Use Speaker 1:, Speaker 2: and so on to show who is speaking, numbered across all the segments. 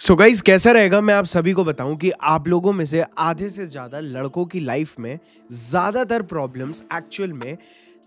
Speaker 1: So guys कैसा रहेगा मैं आप सभी को बताऊं कि आप लोगों में से आधे से ज्यादा लड़कों की लाइफ में ज्यादातर प्रॉब्लम्स एक्चुअल में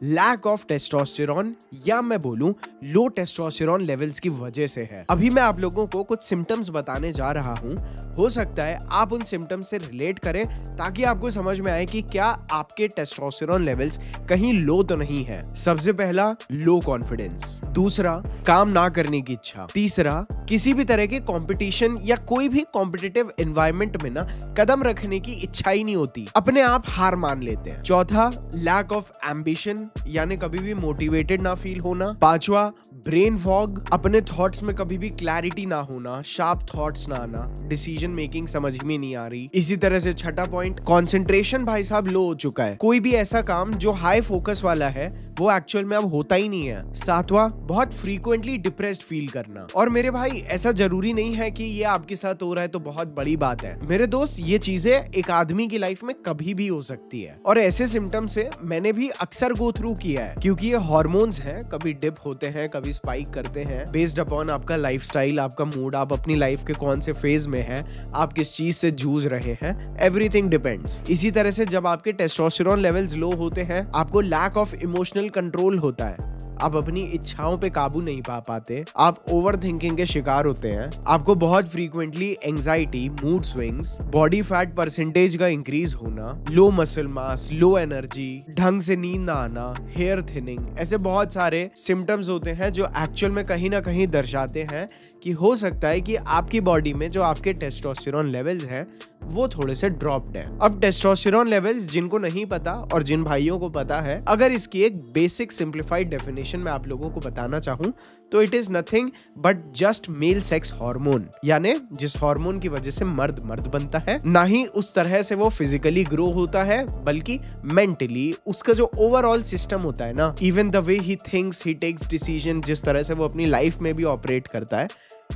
Speaker 1: लैक ऑफ टेस्टोस्टेरॉन या मैं बोलूं लो टेस्टोस्टेरॉन लेवल्स की वजह से है। अभी मैं आप लोगों को कुछ सिम्टम्स बताने जा रहा हूं, हो सकता है आप उन सिम्टम्स से रिलेट करें ताकि आपको समझ में आए कि क्या आपके टेस्टोस्टेरॉन लेवल्स कहीं लो तो नहीं है। सबसे पहला, लो कॉन्फिडेंस। दूसरा, काम ना करने की इच्छा। तीसरा, किसी भी तरह के कंपटीशन या कोई भी कॉम्पिटिटिव एनवायरनमेंट में ना कदम रखने की इच्छा ही नहीं होती, अपने आप हार मान लेते हैं। चौथा, लैक ऑफ एम्बिशन यानी कभी भी मोटिवेटेड ना फील होना। पांचवा, ब्रेन फॉग, अपने थॉट्स में कभी भी क्लैरिटी ना होना, शार्प थॉट्स ना आना, डिसीजन मेकिंग समझ में नहीं आ रही। इसी तरह से छठा पॉइंट, कंसंट्रेशन भाई साहब लो हो चुका है, कोई भी ऐसा काम जो हाई फोकस वाला है वो एक्चुअल में अब होता ही नहीं है। सातवां, बहुत फ्रीक्वेंटली डिप्रेस्ड फील करना। और मेरे भाई ऐसा जरूरी नहीं है कि ये आपके साथ हो रहा है तो बहुत बड़ी बात है मेरे दोस्त, ये चीजें एक आदमी की लाइफ में कभी भी हो सकती है। और ऐसे सिम्टम्स से मैंने भी अक्सर गो थ्रू किया है, क्योंकि ये हार्मोन्स हैं, कभी डिप होते हैं कभी स्पाइक करते हैं, बेस्ड अपॉन आपका लाइफस्टाइल, आपका मूड, आप अपनी लाइफ के कौन से फेज में हैं, आप किस चीज से जूझ रहे हैं, एवरीथिंग डिपेंड्स। इसी तरह से जब आपके टेस्टोस्टेरॉन लेवल्स लो होते हैं, आपको लैक ऑफ इमोशनल कंट्रोल होता है, आप अपनी इच्छाओं पे काबू नहीं पा पाते, आप ओवर थिंकिंग के शिकार होते हैं, आपको बहुत frequently anxiety, mood swings, body fat percentage का इंक्रीज होना, लो मसल मास, लो एनर्जी, ढंग से नींद ना आना, हेयर थिनिंग, ऐसे बहुत सारे सिम्टम्स होते हैं जो एक्चुअल में कहीं ना कहीं दर्शाते हैं कि हो सकता है कि आपकी बॉडी में जो आपके टेस्टोस्टेरॉन लेवल्स हैं वो थोड़े से ड्रॉप्ड हैं। अब टेस्टोस्टेरॉन लेवल्स जिनको नहीं पता और जिन भाइयों को पता है, अगर इसकी एक बेसिक सिंप्लीफाइड डेफिनेशन मैं आप लोगों को बताना चाहूं तो it is nothing but just male sex hormone, यानी जिस हार्मोन की वजह से मर्द मर्द बनता है, ना ही उस तरह से वो फिजिकली ग्रो होता है बल्कि मेंटली उसका जो ओवरऑल सिस्टम होता है ना, even the way he thinks, he takes decision, जिस तरह से वो अपनी लाइफ में भी ऑपरेट करता है,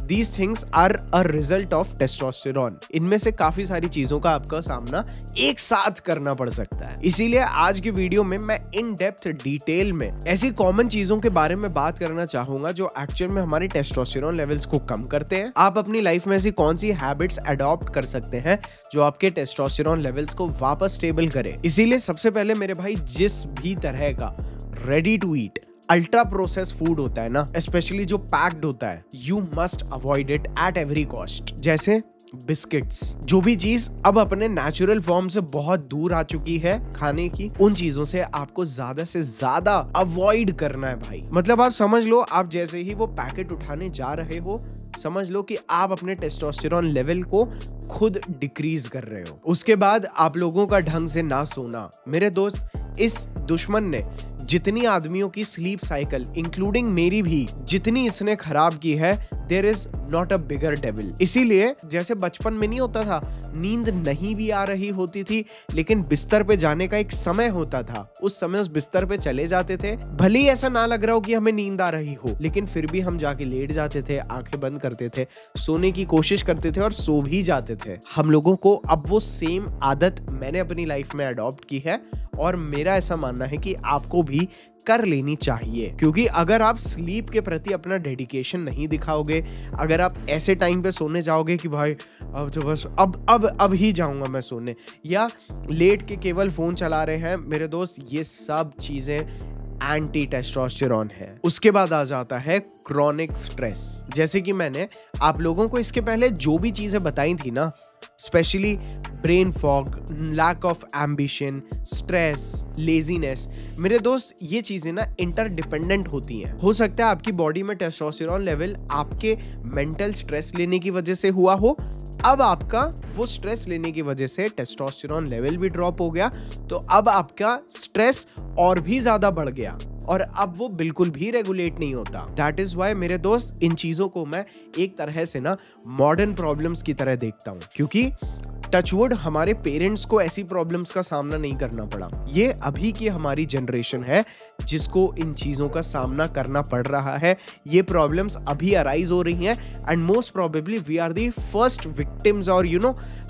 Speaker 1: These things are a result of testosterone। इनमें से काफी सारी चीजों का आपका सामना एक साथ करना पड़ सकता है। इसीलिए आज की वीडियो में मैं इन डेप्थ डिटेल में ऐसी कॉमन चीजों के बारे में बात करना चाहूंगा जो एक्चुअल में हमारे टेस्टोस्टेरॉन लेवल्स को कम करते हैं। आप अपनी लाइफ में ऐसी कौन सी हैबिट्स अडॉप्ट कर सकते हैं जो आपके टेस्टोस्टेरॉन लेवल्स को वापस स्टेबल करे। इसीलिए सबसे पहले मेरे भाई, जिस भी तरह का ready to eat ultra process food होता है ना, स्पेशली जो पैक्ड होता है, you must avoid it at every cost. जैसे बिस्किट्स, जो भी चीज अब अपने नेचुरल फॉर्म से बहुत दूर आ चुकी है खाने की, उन चीजों से आपको ज्यादा से ज्यादा अवॉइड करना है भाई। मतलब आप समझ लो, आप जैसे ही वो पैकेट उठाने जा रहे हो, समझ लो कि आप अपने टेस्टोस्टेरॉन लेवल को खुद डिक्रीज कर रहे हो। उसके बाद आप लोगों का ढंग से ना सोना। मेरे दोस्त, इस दुश्मन ने जितनी आदमियों की स्लीप साइकिल इंक्लूडिंग मेरी भी जितनी इसने खराब की है, there is not a bigger devil. इसीलिए जैसे बचपन में नहीं होता था, नींद नहीं भी आ रही होती थी लेकिन बिस्तर पे जाने का एक समय होता था, उस समय उस बिस्तर पे चले जाते थे, भले ही ऐसा ना लग रहा हो कि हमें नींद आ रही हो, लेकिन फिर भी हम जाके लेट जाते थे, आंखें बंद करते थे, सोने की कोशिश करते थे और सो भी जाते थे। हम लोगों को अब वो सेम आदत मैंने अपनी लाइफ में अडॉप्ट की है और मेरा ऐसा मानना है कि आपको भी कर लेनी चाहिए, क्योंकि अगर आप स्लीप के प्रति अपना डेडिकेशन नहीं दिखाओगे, अगर आप ऐसे टाइम पे सोने जाओगे कि भाई अब तो बस अब ही जाऊंगा मैं सोने, या लेट के केवल फोन चला रहे हैं, मेरे दोस्त, ये सब चीजें एंटी टेस्टोस्टेरॉन है। उसके बाद आ जाता है क्रॉनिक स्ट्रेस। जैसे कि मैंने आप लोगों को इसके पहले जो भी चीजें बताई थी ना, specially brain fog, lack of ambition, stress, laziness, मेरे दोस्त, ये चीजें ना इंटरडिपेंडेंट होती हैं। हो सकता है आपकी बॉडी में टेस्टोस्टेरॉन लेवल आपके मेंटल स्ट्रेस लेने की वजह से हुआ हो, अब आपका वो स्ट्रेस लेने की वजह से टेस्टोस्टेरॉन लेवल भी ड्रॉप हो गया, तो अब आपका स्ट्रेस और भी ज्यादा बढ़ गया और अब वो बिल्कुल भी रेगुलेट नहीं होता। दैट इज वाई मेरे दोस्त, इन चीजों को मैं एक तरह से ना मॉडर्न प्रॉब्लम्स की तरह देखता हूँ, क्योंकि टचवुड हमारे पेरेंट्स को ऐसी प्रॉब्लम्स का सामना नहीं करना पड़ा। ये अभी की हमारी जनरेशन है जिसको इन चीजों का सामना करना पड़ रहा है। ये प्रॉब्लम्स अभी अराइज हो रही हैं and most probably we are the first victims, और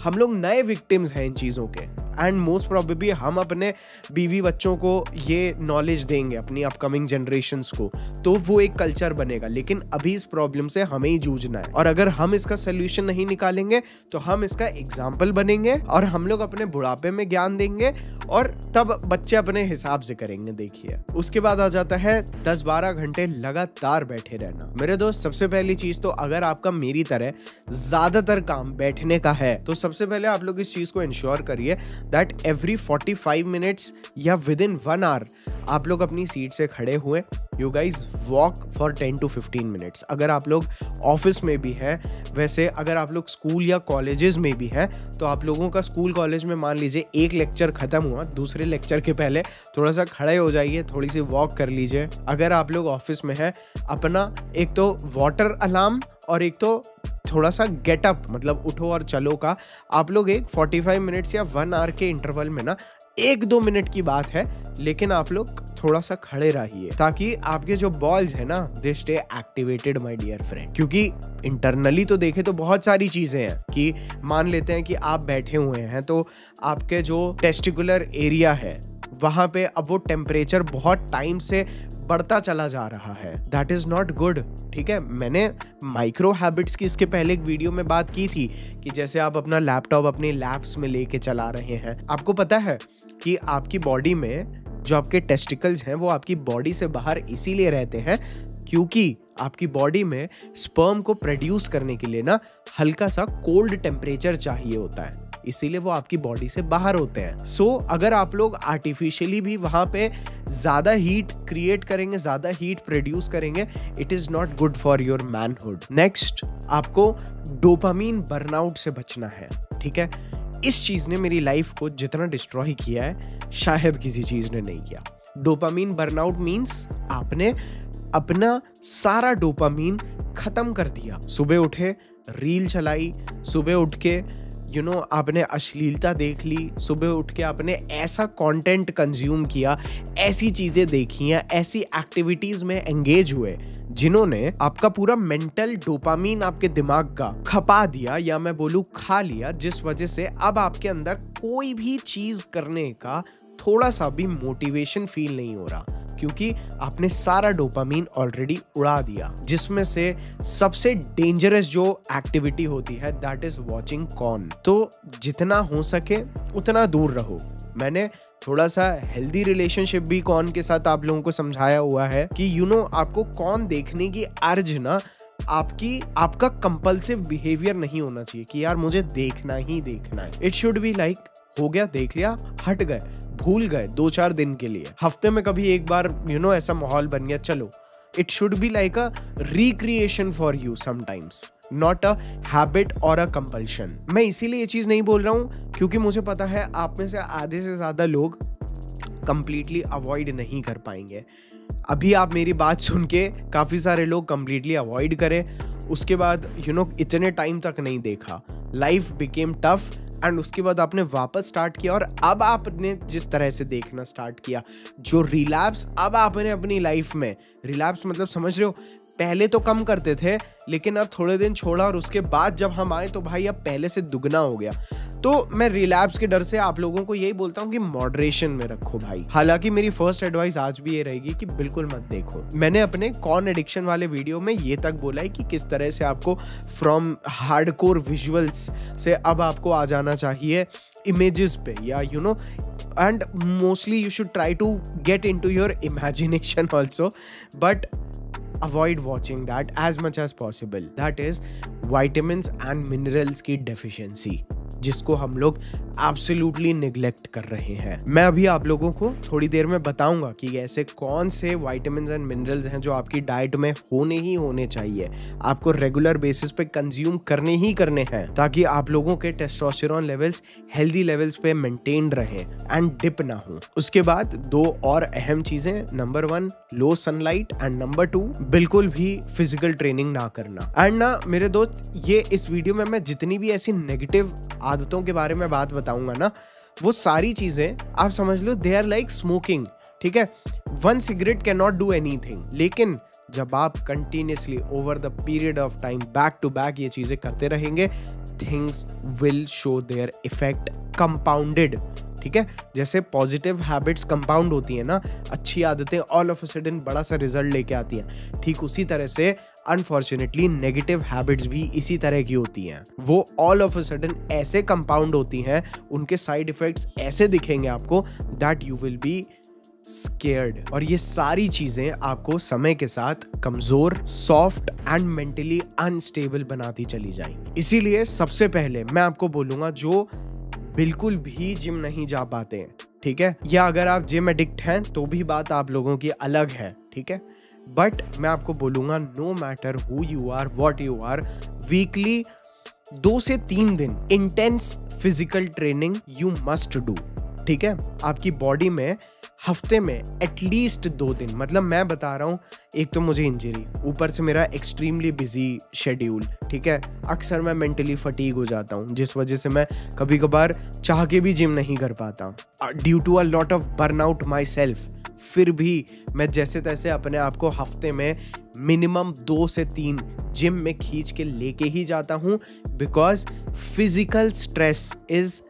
Speaker 1: हम लोग नए विक्टिम्स हैं इन चीजों के। एंड मोस्ट प्रोबेबली हम अपने बीवी बच्चों को ये नॉलेज देंगे, अपनी अपकमिंग जनरेशन्स को, तो वो एक कल्चर बनेगा। लेकिन अभी इस प्रॉब्लम से हमें ही जूझना है, और अगर हम इसका सोल्यूशन नहीं निकालेंगे तो हम इसका एग्जाम्पल बनेंगे और हम लोग अपने बुढ़ापे में ज्ञान देंगे और तब बच्चे अपने हिसाब से करेंगे। देखिए, उसके बाद आ जाता है 10-12 घंटे लगातार बैठे रहना। मेरे दोस्त, सबसे पहली चीज तो अगर आपका मेरी तरह ज्यादातर काम बैठने का है तो सबसे पहले आप लोग इस चीज को इंश्योर करिए दैट एवरी 45 मिनट्स या विद इन 1 आवर आप लोग अपनी सीट से खड़े हुए you guys walk for 10 to 15 minutes. अगर आप लोग ऑफिस में भी हैं, वैसे अगर आप लोग स्कूल या कॉलेजेस में भी हैं तो आप लोगों का स्कूल कॉलेज में मान लीजिए एक लेक्चर खत्म हुआ, दूसरे लेक्चर के पहले थोड़ा सा खड़े हो जाइए, थोड़ी सी वॉक कर लीजिए। अगर आप लोग ऑफिस में हैं, अपना एक तो वाटर अलार्म और एक तो थोड़ा सा गेटअप, मतलब उठो और चलो का, आप लोग एक 45 मिनट्स या 1 आवर के इंटरवल में ना 1-2 मिनट की बात है, लेकिन आप लोग थोड़ा सा खड़े रहिए ताकि आपके जो बॉल्स है ना they stay activated my dear friend. क्योंकि इंटरनली तो देखे तो बहुत सारी चीजें हैं कि मान लेते हैं कि आप बैठे हुए हैं तो आपके जो टेस्टिकुलर एरिया है वहां पे अब वो टेम्परेचर बहुत टाइम से बढ़ता चला जा रहा है। That is not good. ठीक है, मैंने माइक्रो हैबिट्स की इसके पहले एक वीडियो में बात की थी कि जैसे आप अपना लैपटॉप अपने लैप्स में लेके चला रहे हैं, आपको पता है कि आपकी बॉडी में जो आपके टेस्टिकल्स हैं वो आपकी बॉडी से बाहर इसीलिए रहते हैं क्योंकि आपकी बॉडी में स्पर्म को प्रोड्यूस करने के लिए ना हल्का सा कोल्ड टेम्परेचर चाहिए होता है, इसीलिए वो आपकी बॉडी से बाहर होते हैं। सो अगर आप लोग आर्टिफिशियली भी वहां पे ज्यादा हीट क्रिएट करेंगे, ज्यादा हीट प्रोड्यूस करेंगे, it is not good for your manhood. Next, आपको डोपामीन बर्नआउट से बचना है। ठीक है, इस चीज ने मेरी लाइफ को जितना डिस्ट्रॉय किया है शायद किसी चीज ने नहीं किया। डोपामीन बर्नआउट मीन्स आपने अपना सारा डोपामीन खत्म कर दिया। सुबह उठे, रील चलाई, सुबह उठ के आपने अश्लीलता देख ली, सुबह उठ के आपने ऐसा कंटेंट कंज्यूम किया, ऐसी चीजें देखी हैं, ऐसी एक्टिविटीज में एंगेज हुए जिन्होंने आपका पूरा मेंटल डोपामीन आपके दिमाग का खपा दिया, या मैं बोलूं खा लिया, जिस वजह से अब आपके अंदर कोई भी चीज करने का थोड़ा सा भी मोटिवेशन फील नहीं हो रहा क्योंकि आपने सारा डोपामीन ऑलरेडी उड़ा दिया। जिसमें से सबसे डेंजरस जो एक्टिविटी होती है दैट इज वॉचिंग कॉर्न। तो जितना हो सके उतना दूर रहो। मैंने थोड़ा सा हेल्दी रिलेशनशिप भी कॉर्न के साथ आप लोगों को समझाया हुआ है कि आपको कॉर्न देखने की अर्ज ना आपका कंपल्सिव बिहेवियर नहीं होना चाहिए कि यार मुझे देखना ही देखना है। इट शुड बी लाइक हो गया, देख लिया, हट गए, भूल गए 2-4 दिन के लिए, हफ्ते में कभी एक बार ऐसा माहौल बन गया, चलो। It should be like a recreation for you sometimes, not a habit और अ कंपल्शन। मैं इसीलिए ये चीज नहीं बोल रहा हूं क्योंकि मुझे पता है आप में से आधे से ज्यादा लोग कंप्लीटली अवॉइड नहीं कर पाएंगे। अभी आप मेरी बात सुन के काफी सारे लोग कंप्लीटली अवॉइड करें, उसके बाद इतने टाइम तक नहीं देखा, लाइफ बिकेम टफ एंड उसके बाद आपने वापस स्टार्ट किया और अब आपने जिस तरह से देखना स्टार्ट किया, जो रिलैप्स अब आपने अपनी लाइफ में, रिलैप्स मतलब समझ रहे हो, पहले तो कम करते थे लेकिन अब थोड़े दिन छोड़ा और उसके बाद जब हम आए तो भाई अब पहले से दुगना हो गया। तो मैं रिलैप्स के डर से आप लोगों को यही बोलता हूँ कि मॉडरेशन में रखो भाई। हालांकि मेरी फर्स्ट एडवाइस आज भी ये रहेगी कि बिल्कुल मत देखो। मैंने अपने कॉर्न एडिक्शन वाले वीडियो में ये तक बोला है कि किस तरह से आपको फ्रॉम हार्डकोर विजुअल्स से अब आपको आ जाना चाहिए इमेजेस पे, या and mostly you should try to get into your imagination also, but avoid watching that as much as possible. That is vitamins and minerals की deficiency, जिसको हम लोग एब्सोल्युटली निगलेक्ट कर रहे हैं। मैं अभी आप लोगों को थोड़ी देर में बताऊंगा कि ऐसे कौन से विटामिन्स एंड मिनरल्स हैं जो आपकी डाइट में होने ही होने चाहिए, आपको रेगुलर बेसिस पे कंज्यूम करने ही करने हैं ताकि आप लोगों के टेस्टोस्टेरोन लेवल्स हेल्दी लेवल्स पे मेंटेन रहे एंड डिप ना हो। उसके बाद 2 और अहम चीजें, number 1 low sunlight and number 2 बिल्कुल भी फिजिकल ट्रेनिंग ना करना। एंड ना मेरे दोस्त, ये इस वीडियो में मैं जितनी भी ऐसी नेगेटिव आदतों के बारे में बात बताऊंगा ना, वो सारी चीजें आप समझ लो दे आर लाइक स्मोकिंग। ठीक है, 1 cigarette can not do anything, लेकिन जब आप continuously over the period of time back to back ये चीजें करते रहेंगे, things will show their effect compounded ठीक है। जैसे पॉजिटिव हैबिट्स कंपाउंड होती है ना, अच्छी आदतें ऑल ऑफ अ सडन बड़ा सा रिजल्ट लेके आती हैं, ठीक उसी तरह से अनफॉर्चुनेटली नेगेटिव हैबिट्स भी इसी तरह की होती हैं। वो ऑल ऑफ अ सडन ऐसे कंपाउंड होती हैं, उनके साइड इफेक्ट्स ऐसे दिखेंगे आपको that you will be scared. और ये सारी चीजें आपको समय के साथ कमजोर, सॉफ्ट एंड मेंटली अनस्टेबल बनाती चली जाएंगी। इसीलिए सबसे पहले मैं आपको बोलूंगा, जो बिल्कुल भी जिम नहीं जा पाते हैं, ठीक है, या अगर आप जिम एडिक्ट हैं तो भी बात आप लोगों की अलग है, ठीक है, बट मैं आपको बोलूंगा no matter who you are, what you are, weekly 2 से 3 दिन intense physical training you must do, ठीक है। आपकी बॉडी में हफ्ते में एटलीस्ट 2 दिन, मतलब मैं बता रहा हूँ, एक तो मुझे इंजरी, ऊपर से मेरा एक्सट्रीमली बिजी शेड्यूल, ठीक है, अक्सर मैं मेंटली फटीग हो जाता हूँ, जिस वजह से मैं कभी कभार चाह के भी जिम नहीं कर पाता due to a lot of burnout myself. फिर भी मैं जैसे तैसे अपने आप को हफ्ते में मिनिमम 2 से 3 जिम में खींच के लेके ही जाता हूँ, because physical stress is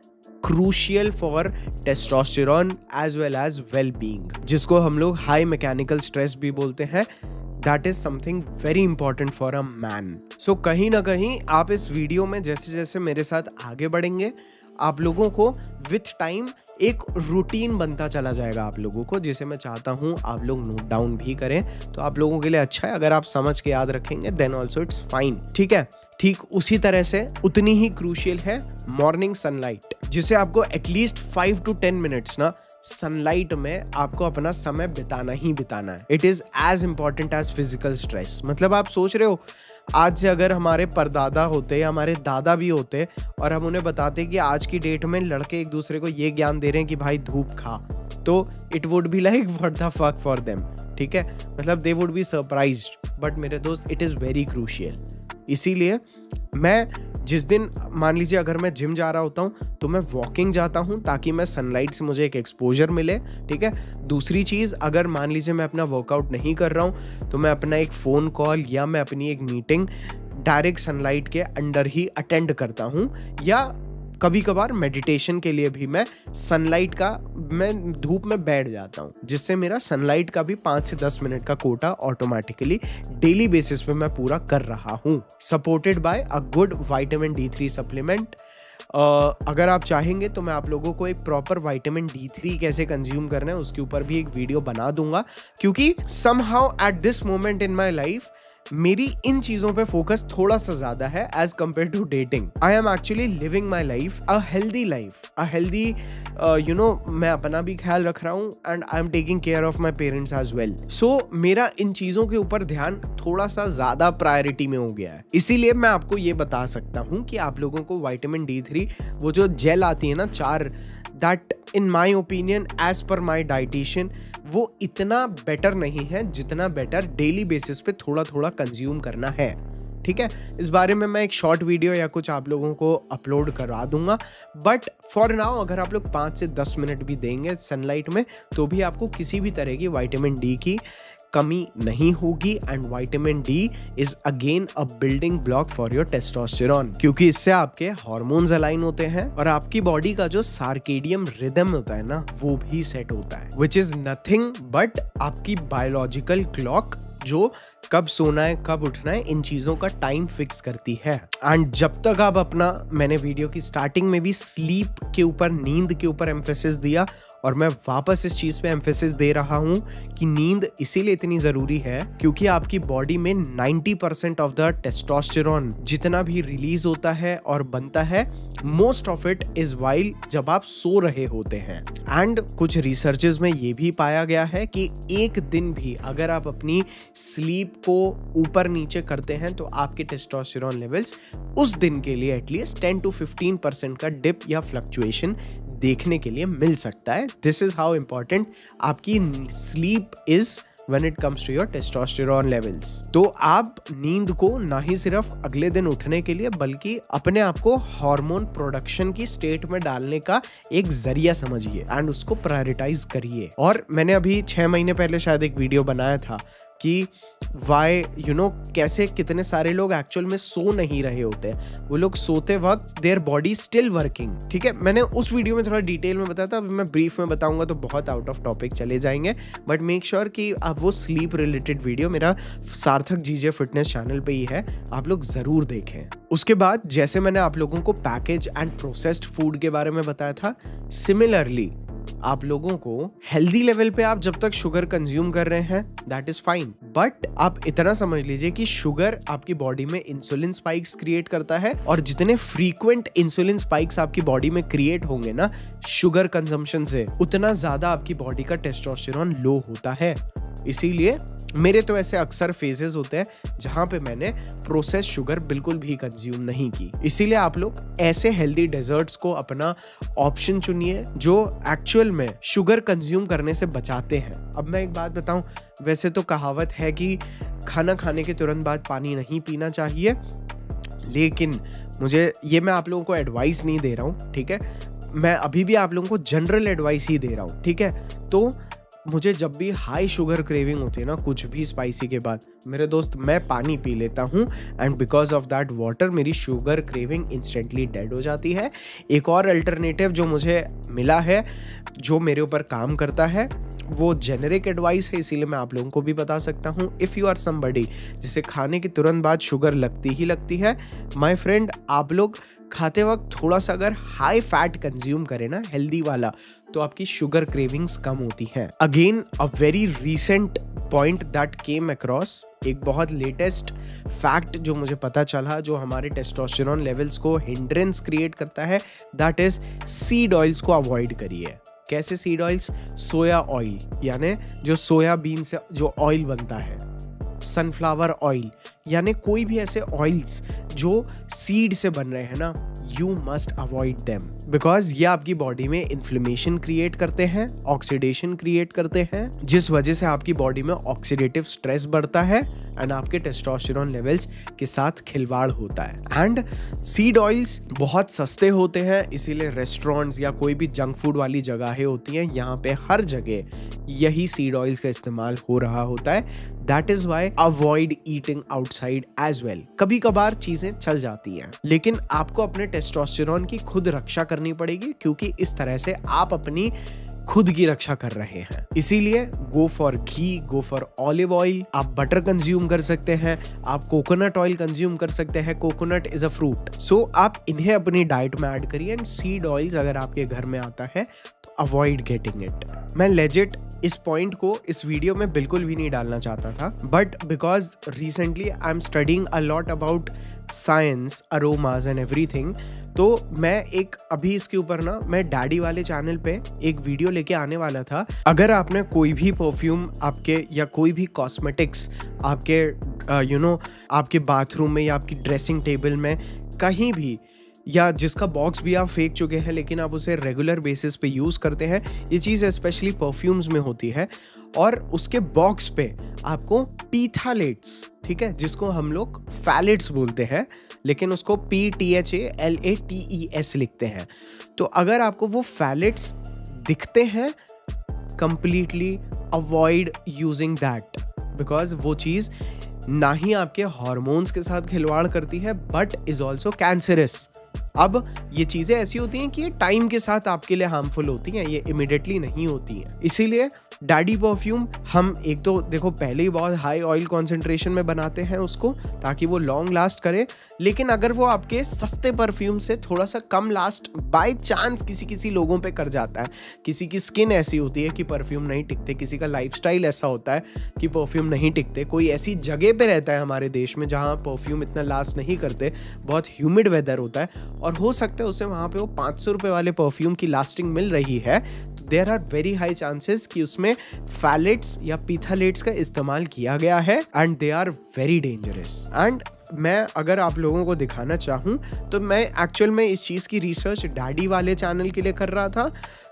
Speaker 1: crucial for testosterone as well as well being, जिसको हम लोग हाई मैकेनिकल स्ट्रेस भी बोलते हैं। That is something very important for a man. So कहीं ना कहीं आप इस वीडियो में जैसे जैसे मेरे साथ आगे बढ़ेंगे, आप लोगों को विथ टाइम एक रूटीन बनता चला जाएगा आप लोगों को, जिसे मैं चाहता हूं आप लोग नोट डाउन भी करें, तो आप लोगों के लिए अच्छा है। अगर आप समझ के याद रखेंगे देन ऑल्सो इट्स फाइन, ठीक है। ठीक उसी तरह से उतनी ही क्रूशियल है मॉर्निंग सनलाइट, जिसे आपको एटलीस्ट 5 to 10 मिनट्स ना सनलाइट में आपको अपना समय बिताना ही बिताना है। It is as important as physical stress. मतलब आप सोच रहे हो, आज से अगर हमारे परदादा होते या हमारे दादा भी होते और हम उन्हें बताते कि आज की डेट में लड़के एक दूसरे को ये ज्ञान दे रहे हैं कि भाई धूप खा, तो it would be like what the fuck for them, ठीक है, मतलब they would be surprised. But मेरे दोस्त, इट इज वेरी क्रूशियल। इसीलिए मैं जिस दिन, मान लीजिए अगर मैं जिम जा रहा होता हूँ तो मैं वॉकिंग जाता हूँ ताकि मैं सनलाइट से मुझे एक एक्सपोजर मिले, ठीक है। दूसरी चीज़, अगर मान लीजिए मैं अपना वर्कआउट नहीं कर रहा हूँ तो मैं अपना एक फ़ोन कॉल या मैं अपनी एक मीटिंग डायरेक्ट सनलाइट के अंडर ही अटेंड करता हूँ, या कभी कभार मेडिटेशन के लिए भी मैं सनलाइट का, मैं धूप में बैठ जाता हूँ, जिससे मेरा सनलाइट का भी 5 से 10 मिनट का कोटा ऑटोमेटिकली डेली बेसिस पे मैं पूरा कर रहा हूँ, supported by a good vitamin D3 supplement. अगर आप चाहेंगे तो मैं आप लोगों को एक प्रॉपर विटामिन D3 कैसे कंज्यूम करना है उसके ऊपर भी एक वीडियो बना दूंगा, क्योंकि somehow at this moment in my life मेरी इन चीजों पे फोकस थोड़ा सा ज्यादा है as compared to dating. I am actually living my life a healthy life, a healthy you know, मैं अपना भी ख्याल रख रहा हूँ and I am taking care of my parents as well. So मेरा इन चीजों के ऊपर ध्यान थोड़ा सा ज्यादा प्रायोरिटी में हो गया है। इसीलिए मैं आपको ये बता सकता हूँ कि आप लोगों को विटामिन D3, वो जो जेल आती है ना 4, that in my opinion as per my dietitian वो इतना बेटर नहीं है जितना बेटर डेली बेसिस पे थोड़ा थोड़ा कंज्यूम करना है, ठीक है। इस बारे में मैं एक शॉर्ट वीडियो या कुछ आप लोगों को अपलोड करा दूंगा, बट फॉर नाउ अगर आप लोग 5 से 10 मिनट भी देंगे सनलाइट में तो भी आपको किसी भी तरह की विटामिन D की कमी नहीं होगी। And vitamin D is again a building block for your testosterone, क्योंकि इससे आपके हार्मोन्स अलाइन होते हैं और आपकी बॉडी का जो सर्केडियन रिदम होता है ना वो भी सेट होता है, विच इज नथिंग बट आपकी बायोलॉजिकल क्लॉक जो कब सोना है कब उठना है इन चीजों का टाइम फिक्स करती है। एंड जब तक आप अपना, मैंने वीडियो की स्टार्टिंग में भी स्लीप के ऊपर, नींद के ऊपर एम्फेसिस दिया और मैं वापस इस चीज पे एम्फेसिस दे रहा हूं कि नींद इसीलिए इतनी जरूरी है क्योंकि आपकी बॉडी में 90% ऑफ द टेस्टोस्टेरोन जितना भी रिलीज होता है और बनता है, most of it is while जब आप सो रहे होते हैं। एंड कुछ रिसर्चेस में ये भी पाया गया है कि एक दिन भी अगर आप अपनी स्लीप को ऊपर नीचे करते हैं तो आपके टेस्टोस्टेरोन लेवल्स उस दिन के लिए एटलीस्ट 10 to 15% का डिप या फ्लक्चुएशन देखने के लिए मिल सकता है। दिस इज हाउ इंपॉर्टेंट आपकी sleep is when it comes to your testosterone levels। तो आप नींद को ना ही सिर्फ अगले दिन उठने के लिए बल्कि अपने आप को हार्मोन प्रोडक्शन की स्टेट में डालने का एक जरिया समझिए एंड उसको प्रायोरिटाइज करिए। और मैंने अभी 6 महीने पहले शायद एक वीडियो बनाया था कि वाई कैसे कितने सारे लोग एक्चुअल में सो नहीं रहे होते, वो लोग सोते वक्त देयर बॉडी स्टिल वर्किंग। ठीक है, मैंने उस वीडियो में थोड़ा डिटेल में बताया था, अभी मैं ब्रीफ में बताऊंगा तो बहुत आउट ऑफ टॉपिक चले जाएंगे, बट मेक श्योर कि आप वो स्लीप रिलेटेड वीडियो मेरा सार्थक जीजे फिटनेस चैनल पे ही है, आप लोग जरूर देखें। उसके बाद जैसे मैंने आप लोगों को पैकेज एंड प्रोसेस्ड फूड के बारे में बताया था, सिमिलरली आप लोगों को हेल्दी लेवल पे आप जब तक शुगर कंज्यूम कर रहे हैं दैट इज फाइन, बट आप इतना समझ लीजिए कि शुगर आपकी बॉडी में इंसुलिन स्पाइक्स क्रिएट करता है, और जितने फ्रीक्वेंट इंसुलिन स्पाइक्स आपकी बॉडी में क्रिएट होंगे ना शुगर कंजम्पशन से, उतना ज्यादा आपकी बॉडी का टेस्टोस्टेरोन लो होता है। इसीलिए मेरे तो ऐसे अक्सर फेजेस होते हैं जहां पे मैंने प्रोसेस शुगर बिल्कुल भी कंज्यूम नहीं की। इसीलिए आप लोग ऐसे हेल्दी डेजर्ट्स को अपना ऑप्शन चुनिए जो एक्चुअल में शुगर कंज्यूम करने से बचाते हैं। अब मैं एक बात बताऊं, वैसे तो कहावत है कि खाना खाने के तुरंत बाद पानी नहीं पीना चाहिए, लेकिन मैं आप लोगों को एडवाइस नहीं दे रहा हूं, ठीक है, मैं अभी भी आप लोगों को जनरल एडवाइस ही दे रहा हूं, ठीक है। तो मुझे जब भी हाई शुगर क्रेविंग होती है ना कुछ भी स्पाइसी के बाद, मेरे दोस्त मैं पानी पी लेता हूँ, and because of that water मेरी शुगर क्रेविंग इंस्टेंटली डेड हो जाती है। एक और अल्टरनेटिव जो मुझे मिला है, जो मेरे ऊपर काम करता है, वो जेनेरिक एडवाइस है, इसीलिए मैं आप लोगों को भी बता सकता हूँ। इफ़ यू आर समबडी जिसे खाने के तुरंत बाद शुगर लगती ही लगती है, माय फ्रेंड, आप लोग खाते वक्त थोड़ा सा अगर हाई फैट कंज्यूम करें ना, हेल्दी वाला, तो आपकी शुगर क्रेविंग्स कम होती हैं। Again a very recent point that came across, एक बहुत लेटेस्ट फैक्ट जो मुझे पता चला, जो हमारे टेस्टोस्टेरोन लेवल्स को हिंड्रेंस क्रिएट करता है, दैट इज सीड ऑयल्स को अवॉइड करिए। कैसे सीड ऑयल्स? सोया ऑयल, यानी जो सोयाबीन से जो ऑयल बनता है, सनफ्लावर ऑयल, यानी कोई भी ऐसे ऑयल्स जो सीड से बन रहे हैं ना, you must avoid them, because ये आपकी बॉडी में इन्फ्लेमेशन क्रिएट करते हैं, ऑक्सीडेशन क्रिएट करते हैं, जिस वजह से आपकी बॉडी में ऑक्सीडेटिव स्ट्रेस बढ़ता है एंड आपके टेस्टोस्टेरोन लेवल्स के साथ खिलवाड़ होता है। एंड सीड ऑयल्स बहुत सस्ते होते हैं, इसीलिए रेस्टोरेंट्स या कोई भी जंक फूड वाली जगहें होती हैं, यहाँ पे हर जगह यही सीड ऑयल्स का इस्तेमाल हो रहा होता है। That is why avoid eating outside as well. कभी कभार चीजें चल जाती हैं, लेकिन आपको अपने टेस्टोस्टेरोन की खुद रक्षा करनी पड़ेगी, क्योंकि इस तरह से आप अपनी खुद की रक्षा कर रहे हैं। इसीलिए go for ghee, go for olive oil, आप बटर कंज्यूम कर सकते हैं, आप कोकोनट ऑयल कंज्यूम कर सकते हैं, कोकोनट इज अ फ्रूट, सो आप इन्हें अपनी डाइट में ऐड करिए। एंड सीड ऑयल्स अगर आपके घर में आता है तो अवॉइड गेटिंग इट। मैं लेजिट इस पॉइंट को इस वीडियो में बिल्कुल भी नहीं डालना चाहता था, but because recently I am studying a lot about science, aromas and everything, तो मैं एक अभी इसके ऊपर ना मैं डैडी वाले चैनल पे एक वीडियो लेके आने वाला था। अगर आपने कोई भी परफ्यूम आपके या कोई भी कॉस्मेटिक्स आपके आपके बाथरूम में या आपकी ड्रेसिंग टेबल में कहीं भी, या जिसका बॉक्स भी आप फेंक चुके हैं लेकिन आप उसे रेगुलर बेसिस पे यूज़ करते हैं, ये चीज़ स्पेशली परफ्यूम्स में होती है, और उसके बॉक्स पे आपको पीथालेट्स, ठीक है, जिसको हम लोग फैलेट्स बोलते हैं, लेकिन उसको PTHALATES लिखते हैं। तो अगर आपको वो फैलेट्स दिखते हैं, completely avoid using that, because वो चीज़ ना ही आपके हार्मोन्स के साथ खिलवाड़ करती है, बट इज ऑल्सो कैंसरस। अब ये चीज़ें ऐसी होती हैं कि ये टाइम के साथ आपके लिए हार्मफुल होती हैं, ये इमिडिएटली नहीं होती हैं। इसीलिए डैडी परफ्यूम हम एक तो देखो पहले ही बहुत हाई ऑयल कॉन्सेंट्रेशन में बनाते हैं उसको, ताकि वो लॉन्ग लास्ट करे, लेकिन अगर वो आपके सस्ते परफ्यूम से थोड़ा सा कम लास्ट बाय चांस किसी लोगों पे कर जाता है, किसी की स्किन ऐसी होती है कि परफ्यूम नहीं टिकते, किसी का लाइफस्टाइल ऐसा होता है कि परफ्यूम नहीं टिकते, कोई ऐसी जगह पे रहता है हमारे देश में जहाँ परफ्यूम इतना लास्ट नहीं करते, बहुत ह्यूमिड वेदर होता है, और हो सकता है उसे वहाँ पे वो 500 रुपये वाले परफ्यूम की लास्टिंग मिल रही है, तो there are very high chances कि उसमें फैलेट्स या पीथालेट्स का इस्तेमाल किया गया है, and they are very dangerous. And मैं अगर आप लोगों को दिखाना चाहूँ तो मैं एक्चुअल में इस चीज़ की रिसर्च डैडी वाले चैनल के लिए कर रहा था,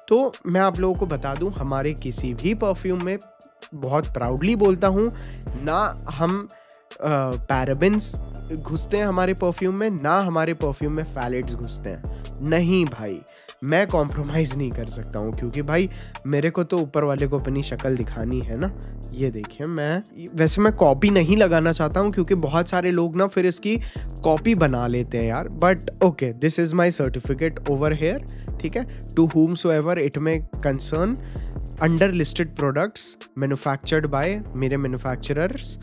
Speaker 1: तो मैं आप लोगों को बता दूं, हमारे किसी भी परफ्यूम में, बहुत प्राउडली बोलता हूँ, ना हम पैराबेन्स घुसते हैं हमारे परफ्यूम में, ना हमारे परफ्यूम में फैलेट्स घुसते हैं, नहीं भाई। मैं कॉम्प्रोमाइज़ नहीं कर सकता हूँ, क्योंकि भाई मेरे को तो ऊपर वाले को अपनी शक्ल दिखानी है ना। ये देखिए, मैं कॉपी नहीं लगाना चाहता हूँ, क्योंकि बहुत सारे लोग ना फिर इसकी कॉपी बना लेते हैं यार। But okay, this is my certificate over here, ठीक है। To whom so ever it may concern, under listed products manufactured by मेरे manufacturers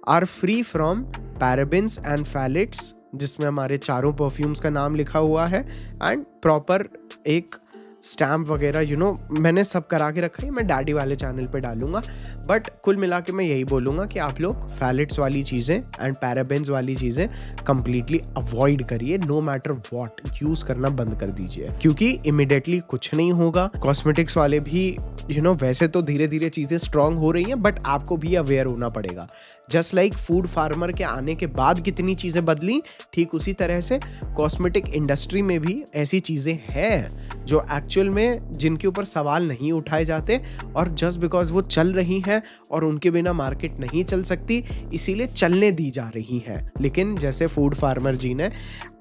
Speaker 1: are free from parabens and phthalates, जिसमें हमारे चारों परफ्यूम्स का नाम लिखा हुआ है, एंड प्रॉपर एक स्टैम्प वगैरह मैंने सब करा के रखा है। मैं डैडी वाले चैनल पे डालूंगा। बट कुल मिला के मैं यही बोलूँगा कि आप लोग फैलेट्स वाली चीज़ें एंड पैराबेन्स वाली चीज़ें कंप्लीटली अवॉइड करिए। नो मैटर व्हाट, यूज़ करना बंद कर दीजिए, क्योंकि इमिडिएटली कुछ नहीं होगा। कॉस्मेटिक्स वाले भी वैसे तो धीरे धीरे चीज़ें स्ट्रांग हो रही हैं, बट आपको भी अवेयर होना पड़ेगा। जस्ट लाइक फूड फार्मर के आने के बाद कितनी चीज़ें बदली, ठीक उसी तरह से कॉस्मेटिक इंडस्ट्री में भी ऐसी चीज़ें हैं जो एक्चुअल में जिनके ऊपर सवाल नहीं उठाए जाते, और जस्ट बिकॉज वो चल रही हैं और उनके बिना मार्केट नहीं चल सकती, इसीलिए चलने दी जा रही हैं। लेकिन जैसे फूड फार्मर जी ने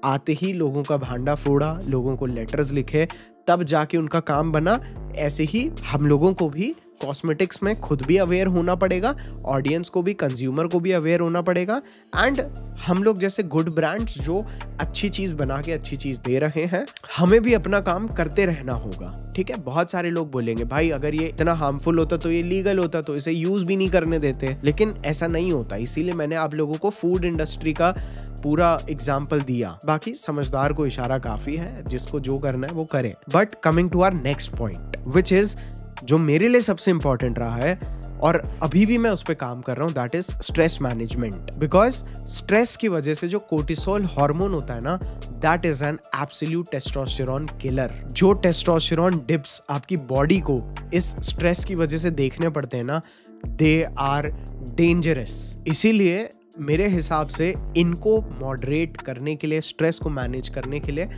Speaker 1: आते ही लोगों का भांडा फोड़ा, लोगों को लेटर्स लिखे, तब जाके उनका काम बना, ऐसे ही हम लोगों को भी कॉस्मेटिक्स में खुद भी अवेयर होना पड़ेगा, ऑडियंस को भी, कंज्यूमर को भी अवेयर होना पड़ेगा। एंड हम लोग जैसे गुड ब्रांड्स जो अच्छी चीज़ बना के अच्छी चीज़ दे रहे हैं, हमें भी अपना काम करते रहना होगा, ठीक है। बहुत सारे लोग बोलेंगे भाई अगर ये इतना हार्मफुल होता तो ये लीगल होता, तो इसे यूज़ भी नहीं करने देते, लेकिन ऐसा नहीं होता। इसीलिए मैंने आप लोगों को फूड इंडस्ट्री का पूरा एग्जाम्पल दिया। बाकी समझदार को इशारा काफ़ी है, जिसको जो करना है वो करे। But coming to our next point, which is जो मेरे लिए सबसे इंपॉर्टेंट रहा है और अभी भी मैं उस पर काम कर रहा हूँ, that is stress management. Because stress की वजह से जो कोर्टिसोल हार्मोन होता है ना, that is an absolute testosterone killer. जो टेस्टोस्टेरोन डिप्स आपकी बॉडी को इस स्ट्रेस की वजह से देखने पड़ते हैं ना, दे आर डेंजरस। इसीलिए मेरे हिसाब से इनको मॉडरेट करने के लिए, स्ट्रेस को मैनेज करने के लिए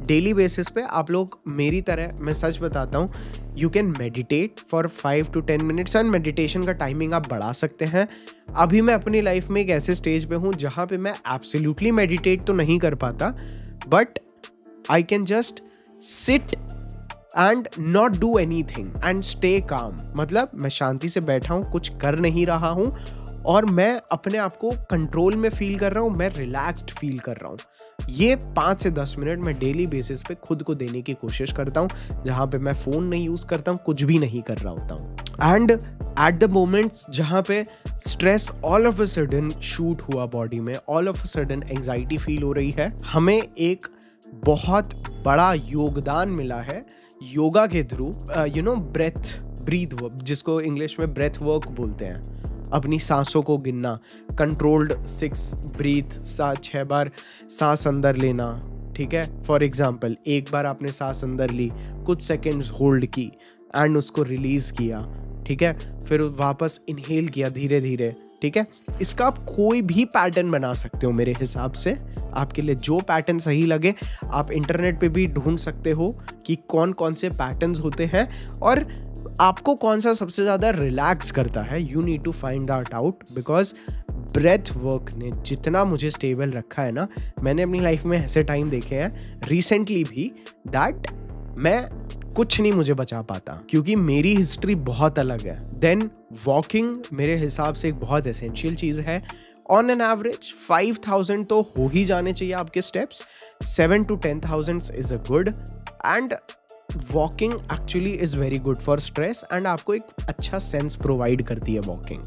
Speaker 1: डेली बेसिस पे आप लोग मेरी तरह, मैं सच बताता हूँ, you can meditate for 5 to 10 minutes. And meditation का टाइमिंग आप बढ़ा सकते हैं। अभी मैं अपनी लाइफ में एक ऐसे स्टेज पे हूँ जहाँ पे मैं एब्सोल्युटली मेडिटेट तो नहीं कर पाता, but I can just sit and not do anything and stay calm. मतलब मैं शांति से बैठा हूँ, कुछ कर नहीं रहा हूँ, और मैं अपने आप को कंट्रोल में फील कर रहा हूँ, मैं रिलैक्स्ड फील कर रहा हूँ। ये 5 से 10 मिनट मैं डेली बेसिस पे खुद को देने की कोशिश करता हूँ, जहाँ पे मैं फ़ोन नहीं यूज़ करता हूँ, कुछ भी नहीं कर रहा होता हूँ। एंड एट द मोमेंट्स जहाँ पे stress all of a sudden shoot हुआ बॉडी में, all of a sudden anxiety feel हो रही है, हमें एक बहुत बड़ा योगदान मिला है योगा के थ्रू। ब्रीथ वर्क, जिसको इंग्लिश में ब्रेथ वर्क बोलते हैं, अपनी सांसों को गिनना, कंट्रोल्ड 6 ब्रीथ, 6 बार सांस अंदर लेना, ठीक है। फॉर एग्जाम्पल, एक बार आपने सांस अंदर ली, कुछ सेकेंड्स होल्ड की एंड उसको रिलीज किया, ठीक है, फिर वापस इनहेल किया धीरे धीरे, ठीक है। इसका आप कोई भी पैटर्न बना सकते हो मेरे हिसाब से। आपके लिए जो पैटर्न सही लगे, आप इंटरनेट पे भी ढूंढ सकते हो कि कौन कौन से पैटर्न्स होते हैं और आपको कौन सा सबसे ज़्यादा रिलैक्स करता है। You need to find that out, because breath work ने जितना मुझे स्टेबल रखा है ना, मैंने अपनी लाइफ में ऐसे टाइम देखे हैं रिसेंटली भी, दैट मैं कुछ नहीं मुझे बचा पाता, क्योंकि मेरी हिस्ट्री बहुत अलग है। देन वॉकिंग मेरे हिसाब से एक बहुत एसेंशियल चीज़ है। ऑन एन एवरेज 5000 तो हो ही जाने चाहिए आपके steps, 7 to 10,000 is a good. And walking actually is very good for stress, and आपको एक अच्छा सेंस प्रोवाइड करती है walking.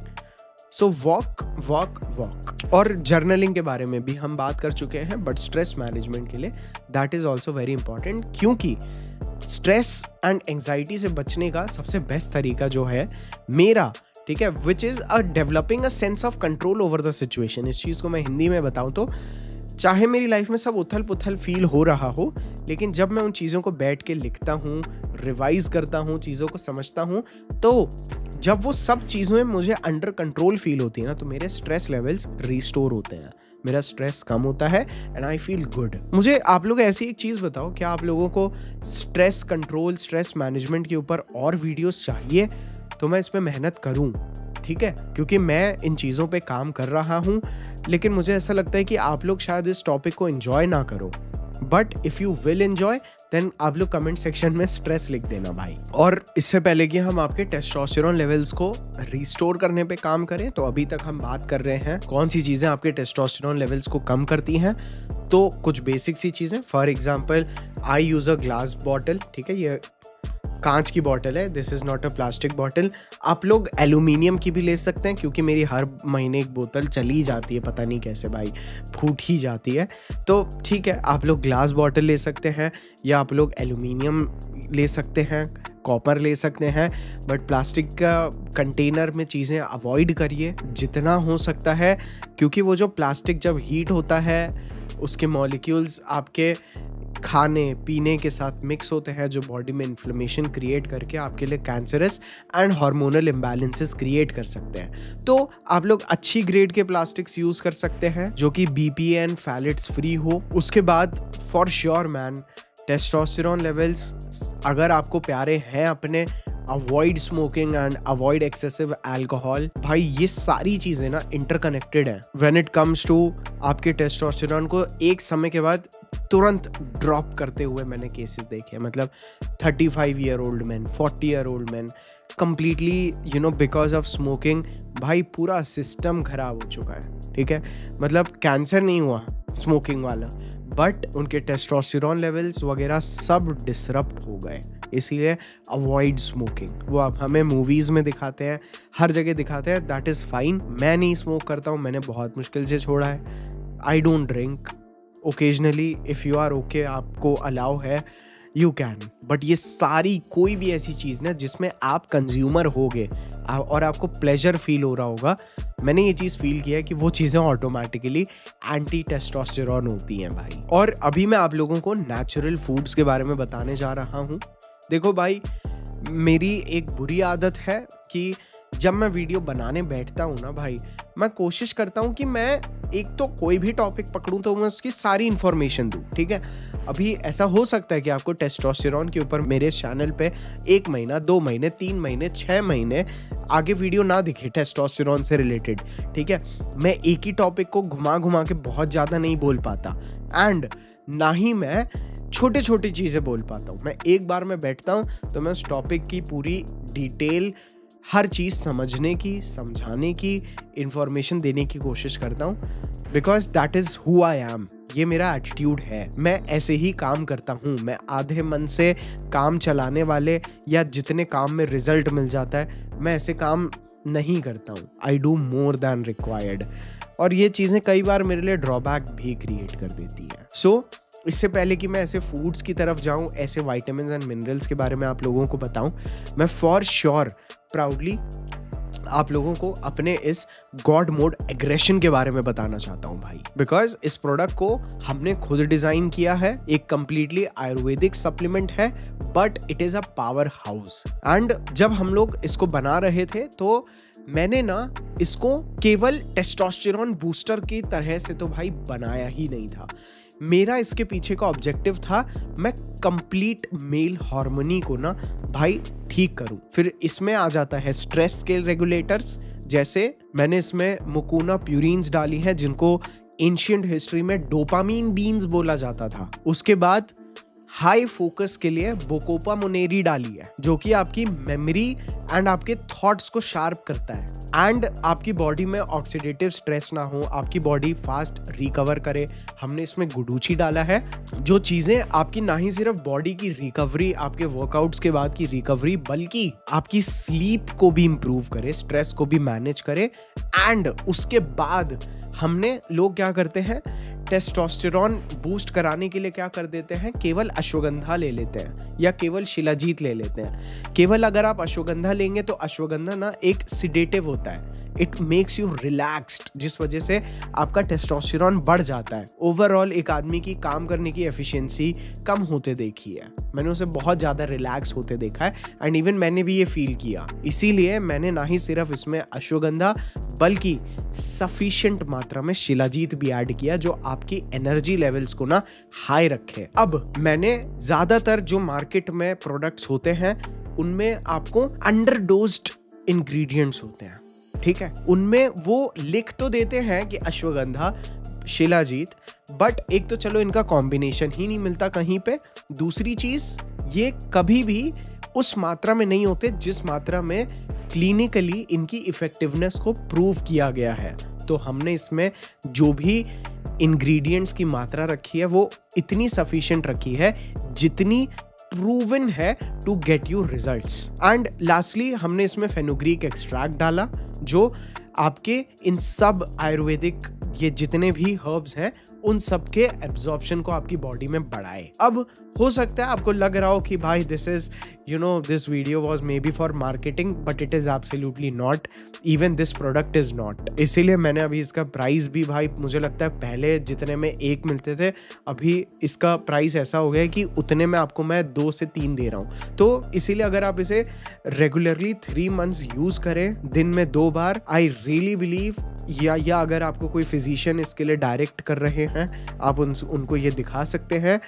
Speaker 1: So walk walk walk. और जर्नलिंग के बारे में भी हम बात कर चुके हैं, बट स्ट्रेस मैनेजमेंट के लिए that is also very important, क्योंकि स्ट्रेस एंड एंजाइटी से बचने का सबसे बेस्ट तरीका जो है मेरा, ठीक है, which is developing a sense of control over the situation. इस चीज़ को मैं हिंदी में बताऊँ तो, चाहे मेरी लाइफ में सब उथल पुथल फील हो रहा हो, लेकिन जब मैं उन चीज़ों को बैठ के लिखता हूँ, रिवाइज करता हूँ, चीज़ों को समझता हूँ, तो जब वो सब चीज़ें मुझे अंडर कंट्रोल फील होती है ना, तो मेरे स्ट्रेस लेवल्स रिस्टोर होते हैं, मेरा स्ट्रेस कम होता है एंड आई फील गुड। मुझे आप लोग ऐसी एक चीज़ बताओ, क्या आप लोगों को स्ट्रेस कंट्रोल, स्ट्रेस मैनेजमेंट के ऊपर और वीडियोस चाहिए? तो मैं इस पर मेहनत करूँ, ठीक है, क्योंकि मैं इन चीज़ों पे काम कर रहा हूँ, लेकिन मुझे ऐसा लगता है कि आप लोग शायद इस टॉपिक को एंजॉय ना करो, but if you will enjoy then आप लोग कमेंट सेक्शन में स्ट्रेस लिख देना भाई। और इससे पहले कि हम आपके टेस्टोस्टेरोन लेवल्स को रिस्टोर करने पे काम करें, तो अभी तक हम बात कर रहे हैं कौन सी चीजें आपके टेस्टोस्टेरोन लेवल्स को कम करती हैं। तो कुछ बेसिक सी चीजें, for example I use a glass bottle, ठीक है, ये कांच की बॉटल है, this is not a plastic bottle. आप लोग एल्यूमिनियम की भी ले सकते हैं, क्योंकि मेरी हर महीने एक बोतल चली जाती है, पता नहीं कैसे भाई, फूट ही जाती है। तो ठीक है, आप लोग ग्लास बॉटल ले सकते हैं, या आप लोग एल्यूमिनियम ले सकते हैं, कॉपर ले सकते हैं, बट प्लास्टिक का कंटेनर में चीज़ें अवॉइड करिए जितना हो सकता है, क्योंकि वो जो प्लास्टिक जब हीट होता है उसके मॉलिक्यूल्स आपके खाने पीने के साथ मिक्स होते हैं, जो बॉडी में इन्फ्लेमेशन क्रिएट करके आपके लिए cancerous and hormonal imbalances create कर सकते हैं। तो आप लोग अच्छी ग्रेड के प्लास्टिक्स यूज कर सकते हैं जो कि BPA फैलेट्स फ्री हो। उसके बाद for sure man, testosterone levels अगर आपको प्यारे हैं अपने, avoid smoking and avoid excessive alcohol. भाई ये सारी चीजें ना इंटरकनेक्टेड हैं। व्हेन इट कम्स टू आपके टेस्टोस्टेरोन को एक समय के बाद तुरंत ड्रॉप करते हुए मैंने केसेस देखे हैं, मतलब 35 year old man, 40 year old man, completely because of smoking भाई पूरा सिस्टम खराब हो चुका है, ठीक है। मतलब कैंसर नहीं हुआ स्मोकिंग वाला, बट उनके टेस्टोस्टेरोन लेवल्स वगैरह सब डिसरप्ट हो गए। इसीलिए अवॉइड स्मोकिंग। वो आप हमें मूवीज में दिखाते हैं, हर जगह दिखाते हैं, दैट इज फाइन। मैं नहीं स्मोक करता हूँ, मैंने बहुत मुश्किल से छोड़ा है। I don't drink, occasionally if you are okay, आपको अलाउ है, यू कैन। बट ये सारी कोई भी ऐसी चीज़ ना जिसमें आप कंज्यूमर होगे और आपको प्लेजर फील हो रहा होगा, मैंने ये चीज़ फील किया है कि वो चीज़ें ऑटोमेटिकली एंटी टेस्टोस्टेरोन होती हैं भाई। और अभी मैं आप लोगों को नेचुरल फूड्स के बारे में बताने जा रहा हूँ। देखो भाई, मेरी एक बुरी आदत है कि जब मैं वीडियो बनाने बैठता हूँ ना भाई, मैं कोशिश करता हूँ कि मैं एक तो कोई भी टॉपिक पकड़ूं तो मैं उसकी सारी इन्फॉर्मेशन दूं, ठीक है। अभी ऐसा हो सकता है कि आपको टेस्टोस्टेरोन के ऊपर मेरे चैनल पे 1 महीना, 2 महीने, 3 महीने, 6 महीने आगे वीडियो ना दिखे टेस्टोस्टेरोन से रिलेटेड, ठीक है। मैं एक ही टॉपिक को घुमा घुमा के बहुत ज़्यादा नहीं बोल पाता, एंड ना ही मैं छोटे छोटी चीज़ें बोल पाता हूँ। मैं एक बार में बैठता हूँ तो मैं उस टॉपिक की पूरी डिटेल, हर चीज़ समझने की, समझाने की, इंफॉर्मेशन देने की कोशिश करता हूँ, because that is who I am. ये मेरा एटीट्यूड है, मैं ऐसे ही काम करता हूँ। मैं आधे मन से काम चलाने वाले या जितने काम में रिजल्ट मिल जाता है, मैं ऐसे काम नहीं करता हूँ। I do more than required, और ये चीज़ें कई बार मेरे लिए ड्रॉबैक भी क्रिएट कर देती हैं। सो इससे पहले कि मैं ऐसे फूड्स की तरफ जाऊं, ऐसे विटामिन्स एंड मिनरल्स के बारे में आप लोगों को बताऊं, मैं फॉर श्योर प्राउडली आप लोगों को अपने इस गॉड मोड एग्रेशन के बारे में बताना चाहता हूं भाई। बिकॉज इस प्रोडक्ट को हमने खुद डिजाइन किया है, एक कंप्लीटली आयुर्वेदिक सप्लीमेंट है, but it is a power house. And जब हम लोग इसको बना रहे थे तो मैंने ना इसको केवल टेस्टोस्टेरोन बूस्टर की तरह से तो भाई बनाया ही नहीं था। मेरा इसके पीछे का ऑब्जेक्टिव था, मैं कंप्लीट मेल हार्मोनी को ना भाई ठीक करूं। फिर इसमें आ जाता है स्ट्रेस स्केल रेगुलेटर्स, जैसे मैंने इसमें मुकुना प्यूरिन्स डाली हैं, जिनको एंशिएंट हिस्ट्री में डोपामीन बीन्स बोला जाता था। उसके बाद हाई फोकस के लिए बोकोपा मोनेरी डाली है, जो कि आपकी मेमोरी एंड आपके थॉट्स को शार्प करता है, एंड आपकी बॉडी में ऑक्सीडेटिव स्ट्रेस ना हो, आपकी बॉडी फास्ट रिकवर करे। हमने इसमें गुडुची डाला है, जो चीजें आपकी ना ही सिर्फ बॉडी की रिकवरी, आपके वर्कआउट्स के बाद की रिकवरी, बल्कि आपकी स्लीप को भी इंप्रूव करे, स्ट्रेस को भी मैनेज करे। एंड उसके बाद हमने लोग क्या करते हैं, टेस्टोस्टेरोन बूस्ट कराने के लिए क्या कर देते हैं, केवल अश्वगंधा ले लेते हैं या केवल शिलाजीत ले लेते हैं। केवल अगर आप अश्वगंधा लेंगे तो अश्वगंधा ना एक सिडेटिव होता है, इट मेक्स यू रिलैक्स्ड, जिस वजह से आपका टेस्टोस्टेरोन बढ़ जाता है। ओवरऑल एक आदमी की काम करने की एफिशिएंसी कम होते देखी है, मैंने उसे बहुत ज़्यादा रिलैक्स होते देखा है, एंड इवन मैंने भी ये फील किया। इसीलिए मैंने ना ही सिर्फ इसमें अश्वगंधा बल्कि सफिशिएंट मात्रा में शिलाजीत भी ऐड किया, जो आपकी एनर्जी लेवल्स को ना हाई रखे। अब मैंने ज़्यादातर जो मार्केट में प्रोडक्ट्स होते हैं उनमें आपको अंडरडोज्ड इंग्रेडिएंट्स होते हैं, ठीक है। उनमें वो लिख तो देते हैं कि अश्वगंधा शिलाजीत, बट एक तो चलो इनका कॉम्बिनेशन ही नहीं मिलता कहीं पे, दूसरी चीज ये कभी भी उस मात्रा में नहीं होते जिस मात्रा में क्लिनिकली इनकी इफेक्टिवनेस को प्रूव किया गया है। तो हमने इसमें जो भी इंग्रेडिएंट्स की मात्रा रखी है वो इतनी सफिशिएंट रखी है जितनी प्रूवन है to get you results. And lastly हमने इसमें फेनुग्रीक एक्सट्रैक्ट डाला जो आपके इन सब आयुर्वेदिक ये जितने भी हर्ब्स हैं उन सब के एब्जॉर्प्शन को आपकी बॉडी में बढ़ाए। अब हो सकता है आपको लग रहा हो कि भाई this is this video was may be for marketing, but it is absolutely not, even this product is not. इसीलिए मैंने अभी इसका प्राइस भी भाई मुझे लगता है पहले जितने में एक मिलते थे अभी इसका प्राइस ऐसा हो गया है कि उतने में आपको मैं 2 से 3 दे रहा हूँ। तो इसीलिए अगर आप इसे रेगुलरली 3 मंथ्स यूज करें दिन में 2 बार, आई रियली बिलीव, या अगर आपको कोई फिजिशियन इसके लिए डायरेक्ट कर रहे हैं आप उनको ये दिखा सकते हैं,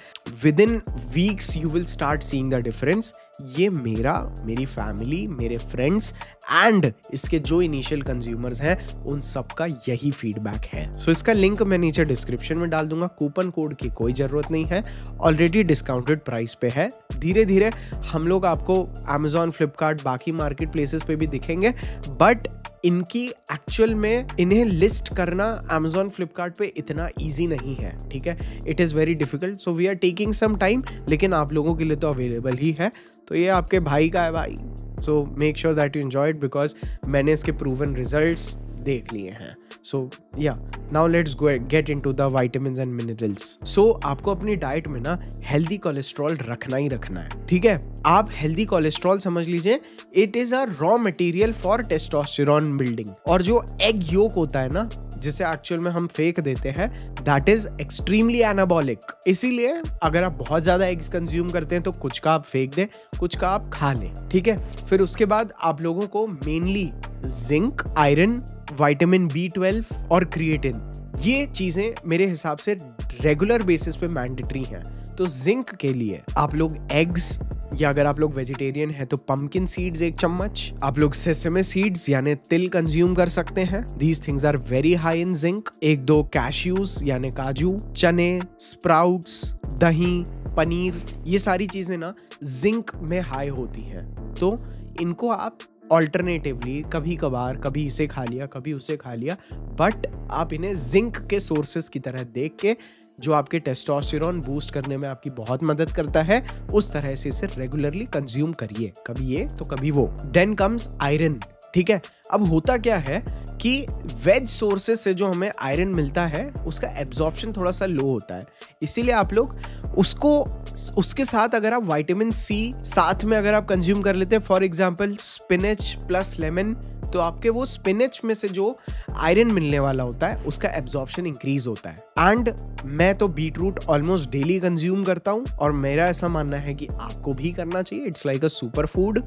Speaker 1: with in weeks you will start seeing the difference. ये मेरी फैमिली, मेरे फ्रेंड्स एंड इसके जो इनिशियल कंज्यूमर्स हैं उन सब का यही फीडबैक है। सो इसका लिंक मैं नीचे डिस्क्रिप्शन में डाल दूंगा। कूपन कोड की कोई जरूरत नहीं है, ऑलरेडी डिस्काउंटेड प्राइस पे है। धीरे धीरे हम लोग आपको Amazon, फ्लिपकार्ट, बाकी मार्केट प्लेसेस पे भी दिखेंगे, बट इनकी एक्चुअल में इन्हें लिस्ट करना Amazon, फ्लिपकार्ट पे इतना इजी नहीं है, ठीक है, it is very difficult. So we are taking some time, लेकिन आप लोगों के लिए तो अवेलेबल ही है। तो ये आपके भाई का है भाई, so make sure that you enjoy it because मैंने इसके प्रूवन रिजल्ट्स देख लिए हैं। So yeah now let's get into the vitamins and minerals. So आपको अपनी डाइट में ना हेल्दी कोलेस्ट्रॉल रखना ही रखना है, ठीक है। आप हेल्दी कोलेस्ट्रॉल समझ लीजिए it is a raw material for testosterone building. और जो एग योक होता है ना जिसे एक्चुअल में हम फेंक देते हैं, दैट इज एक्सट्रीमली एनाबॉलिक। इसीलिए अगर आप बहुत ज्यादा एग्स कंज्यूम करते हैं तो कुछ का आप फेंक दें, कुछ का आप खा लें, ठीक है। फिर उसके बाद आप लोगों को mainly zinc, iron, vitamin B12 और क्रिएटिन, ये चीजें मेरे हिसाब से रेगुलर बेसिस पे मैंडेटरी हैं। तो जिंक के लिए आप लोग एग्स, या अगर आप लोग वेजिटेरियन हैं तो पंपकिन सीड्स 1 चम्मच, आप लोग सेसमे सीड्स यानी तिल कंज्यूम कर सकते हैं। These things are very high in zinc. 1-2 cashews यानी काजू, चने, स्प्राउट्स, दही, पनीर, ये सारी चीजें ना जिंक में हाई होती हैं। तो इनको आप ऑल्टरनेटिवली कभी कभार, कभी इसे खा लिया, कभी उसे खा लिया, बट आप इन्हें जिंक के सोर्सेस की तरह देख के जो आपके टेस्टोस्टेरोन बूस्ट करने में आपकी बहुत मदद करता है, उस तरह से इसे रेगुलरली कंज्यूम करिए, कभी ये तो कभी वो। देन कम्स आयरन, ठीक है। अब होता क्या है कि वेज सोर्सेस से जो हमें आयरन मिलता है उसका एब्जॉर्प्शन थोड़ा सा लो होता है, इसीलिए आप लोग उसके साथ अगर आप विटामिन C साथ में अगर आप कंज्यूम कर लेते हैं, for example spinach plus lemon, तो आपके वो स्पिनच में से जो आयरन मिलने वाला होता है उसका एब्जॉर्प्शन इंक्रीज होता है। एंड मैं तो बीटरूट ऑलमोस्ट डेली कंज्यूम करता हूँ और मेरा ऐसा मानना है कि आपको भी करना चाहिए। It's like a super food.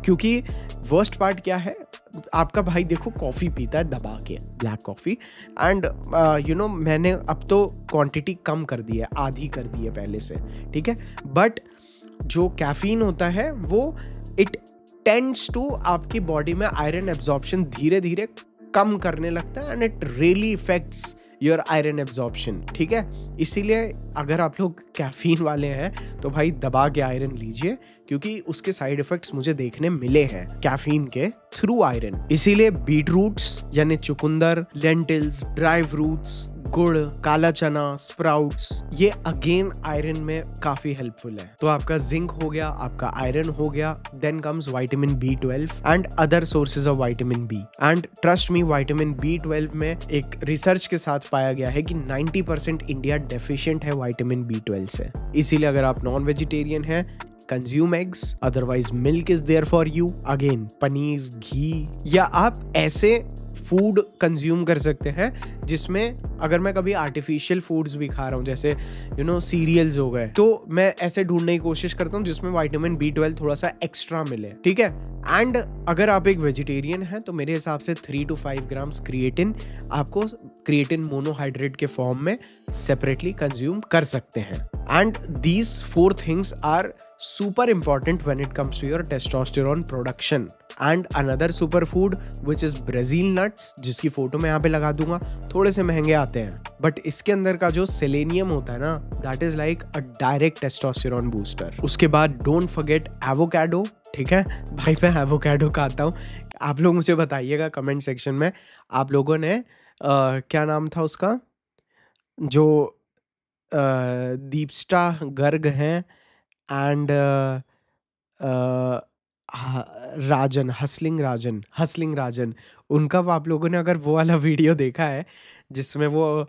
Speaker 1: क्योंकि वर्स्ट पार्ट क्या है, आपका भाई देखो कॉफ़ी पीता है दबा के, ब्लैक कॉफ़ी, एंड मैंने अब तो क्वांटिटी कम कर दी है, आधी कर दी है पहले से, ठीक है। बट जो कैफीन होता है वो इट टेंड्स टू आपकी बॉडी में आयरन एब्जॉर्प्शन धीरे धीरे कम करने लगता है, and it really effects your iron absorption, ठीक है। इसीलिए अगर आप लोग कैफीन वाले हैं तो भाई दबा के आयरन लीजिए, क्योंकि उसके साइड इफेक्ट्स मुझे देखने मिले हैं कैफीन के थ्रू आयरन। इसीलिए बीटरूट्स यानी चुकंदर, लेंटिल्स, ड्राई फ्रूट्स, गुड़, काला चना, स्प्राउट्स, ये अगेन आयरन में काफी हेल्पफुल है। तो आपका जिंक हो गया, आपका आयरन हो गया, then comes vitamin B12 and other sources of vitamin B। And trust me, vitamin B12 में एक रिसर्च के साथ पाया गया है कि 90% इंडिया डेफिशिएंट है विटामिन B12 से। इसीलिए अगर आप नॉन वेजिटेरियन हैं, consume eggs, otherwise milk is there for you. Again paneer, ghee, या आप ऐसे फूड कंज्यूम कर सकते हैं जिसमें, अगर मैं कभी आर्टिफिशियल फूड्स भी खा रहा हूँ, जैसे सीरियल्स हो गए, तो मैं ऐसे ढूंढने की कोशिश करता हूँ जिसमें विटामिन B12 थोड़ा सा एक्स्ट्रा मिले, ठीक है। एंड अगर आप एक वेजिटेरियन हैं तो मेरे हिसाब से 3 to 5 ग्राम्स क्रिएटिन आपको क्रिएटिन मोनोहाइड्रेट के फॉर्म में सेपरेटली कंज्यूम कर सकते हैं। एंड दीज 4 थिंग्स आर super important when it comes to your testosterone production, and another super food which is Brazil nuts, जिसकी फोटो मैं यहाँ पे लगा दूंगा। थोड़े से महंगे आते हैं, बट इसके अंदर का जो सेलेनियम होता है ना, that is like a direct testosterone booster. उसके बाद डोंट फॉरगेट एवोकाडो, ठीक है भाई, मैं एवोकाडो खाता हूँ। आप लोग मुझे बताइएगा कमेंट सेक्शन में, आप लोगों ने क्या नाम था उसका, जो दीपस्टा गर्ग हैं एंड राजन, हसलिंग राजन, उनका आप लोगों ने अगर वो वाला वीडियो देखा है जिसमें वो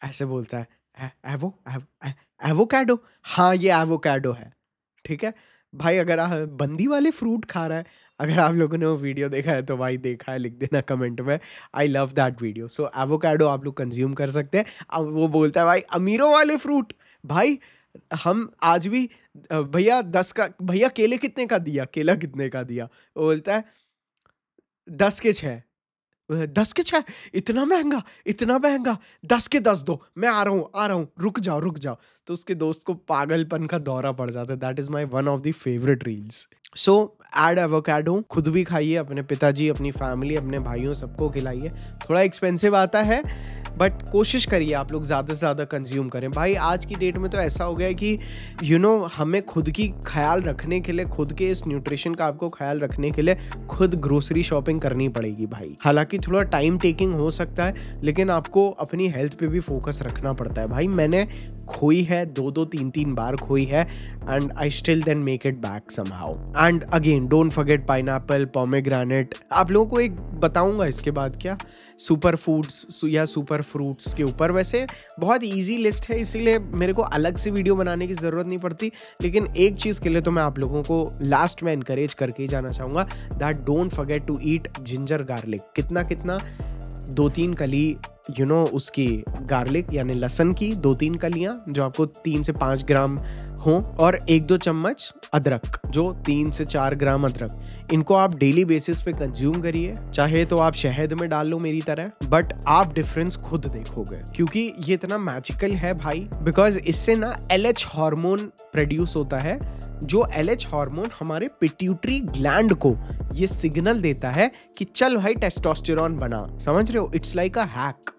Speaker 1: ऐसे बोलता है एवोकाडो, हाँ ये एवोकाडो है, ठीक है भाई। अगर बंदी वाले फ्रूट खा रहा है, अगर आप लोगों ने वो वीडियो देखा है तो भाई देखा है लिख देना कमेंट में, I love that video. So avocado आप लोग कंज्यूम कर सकते हैं। अब वो बोलता है भाई अमीरों वाले फ्रूट, भाई हम आज भी भैया 10 का, भैया केले कितने का दिया, केला कितने का दिया, वो बोलता है 10 के 6, 10 के 6, इतना महंगा 10 के 10 दो, मैं आ रहा हूँ, रुक जाओ। तो उसके दोस्त को पागलपन का दौरा पड़ जाता है। That is my one of the favourite reels. So add avocado, खुद भी खाइए, अपने पिताजी, अपनी फैमिली, अपने भाइयों सबको खिलाइए। थोड़ा एक्सपेंसिव आता है, बट कोशिश करिए आप लोग ज़्यादा से ज़्यादा कंज्यूम करें। भाई आज की डेट में तो ऐसा हो गया है कि हमें खुद की ख्याल रखने के लिए, खुद के इस न्यूट्रिशन का आपको ख्याल रखने के लिए खुद ग्रोसरी शॉपिंग करनी पड़ेगी भाई। हालांकि थोड़ा टाइम टेकिंग हो सकता है, लेकिन आपको अपनी हेल्थ पे भी फोकस रखना पड़ता है भाई। मैंने खोई है 2-3 बार खोई है, and I still then make it back somehow. And again don't forget pineapple, pomegranate. आप लोगों को एक बताऊंगा इसके बाद क्या, सुपर फूड्स या सुपर फ्रूट्स के ऊपर। वैसे बहुत इजी लिस्ट है, इसीलिए मेरे को अलग से वीडियो बनाने की ज़रूरत नहीं पड़ती। लेकिन एक चीज़ के लिए तो मैं आप लोगों को लास्ट में इनकरेज करके ही जाना चाहूँगा, that don't forget to eat ginger garlic. कितना 2-3 कली उसकी गार्लिक यानी लहसुन की 2-3 कलियां जो आपको 3 से 5 ग्राम हो, और 1-2 चम्मच अदरक जो 3 से 4 ग्राम अदरक। इनको आप डेली बेसिस पे कंज्यूम करिए। चाहे तो आप शहद में डाल लो मेरी तरह, बट आप डिफरेंस खुद देखोगे, क्योंकि ये इतना मैजिकल है भाई। बिकॉज इससे ना LH हार्मोन प्रोड्यूस होता है, जो LH हार्मोन हमारे पिट्यूटरी ग्लैंड को ये सिग्नल देता है कि चल भाई टेस्टोस्टेरोन बना। समझ रहे हो? It's like a hack,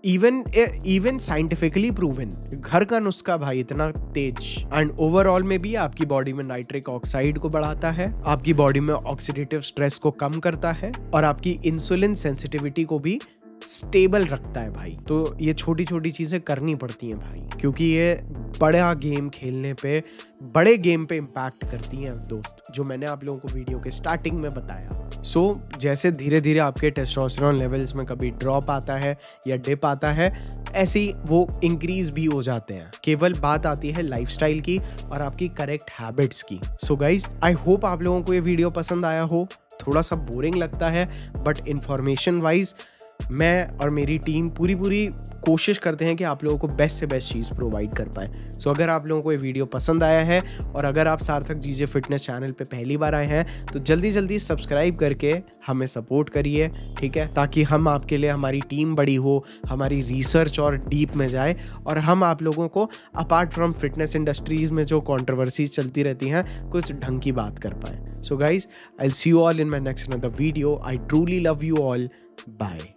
Speaker 1: even scientifically proven. घर का नुस्खा भाई इतना तेज। एंड ओवरऑल में भी आपकी बॉडी में नाइट्रिक ऑक्साइड को बढ़ाता है, आपकी बॉडी में ऑक्सीडेटिव स्ट्रेस को कम करता है, और आपकी इंसुलिन सेंसिटिविटी को भी स्टेबल रखता है भाई। तो ये छोटी छोटी चीजें करनी पड़ती हैं भाई, क्योंकि ये बड़ा गेम खेलने पे, बड़े गेम पे इम्पैक्ट करती हैं दोस्त, जो मैंने आप लोगों को वीडियो के स्टार्टिंग में बताया। सो जैसे धीरे धीरे आपके टेस्टोस्टेरोन लेवल्स में कभी ड्रॉप आता है या डिप आता है, ऐसे ही वो इंक्रीज भी हो जाते हैं। केवल बात आती है लाइफस्टाइल की और आपकी करेक्ट हैबिट्स की। सो गाइज, आई होप आप लोगों को ये वीडियो पसंद आया हो। थोड़ा सा बोरिंग लगता है, बट इंफॉर्मेशन वाइज मैं और मेरी टीम पूरी कोशिश करते हैं कि आप लोगों को बेस्ट से बेस्ट चीज़ प्रोवाइड कर पाए। सो अगर आप लोगों को ये वीडियो पसंद आया है, और अगर आप सार्थक जीजे फिटनेस चैनल पे पहली बार आए हैं, तो जल्दी सब्सक्राइब करके हमें सपोर्ट करिए, ठीक है, ताकि हम आपके लिए, हमारी टीम बड़ी हो, हमारी रिसर्च और डीप में जाए, और हम आप लोगों को अपार्ट फ्रॉम फिटनेस इंडस्ट्रीज में जो कॉन्ट्रोवर्सीज चलती रहती हैं, कुछ ढंग की बात कर पाए। So guys, I will see you all in my next another video. I truly love you all. Bye.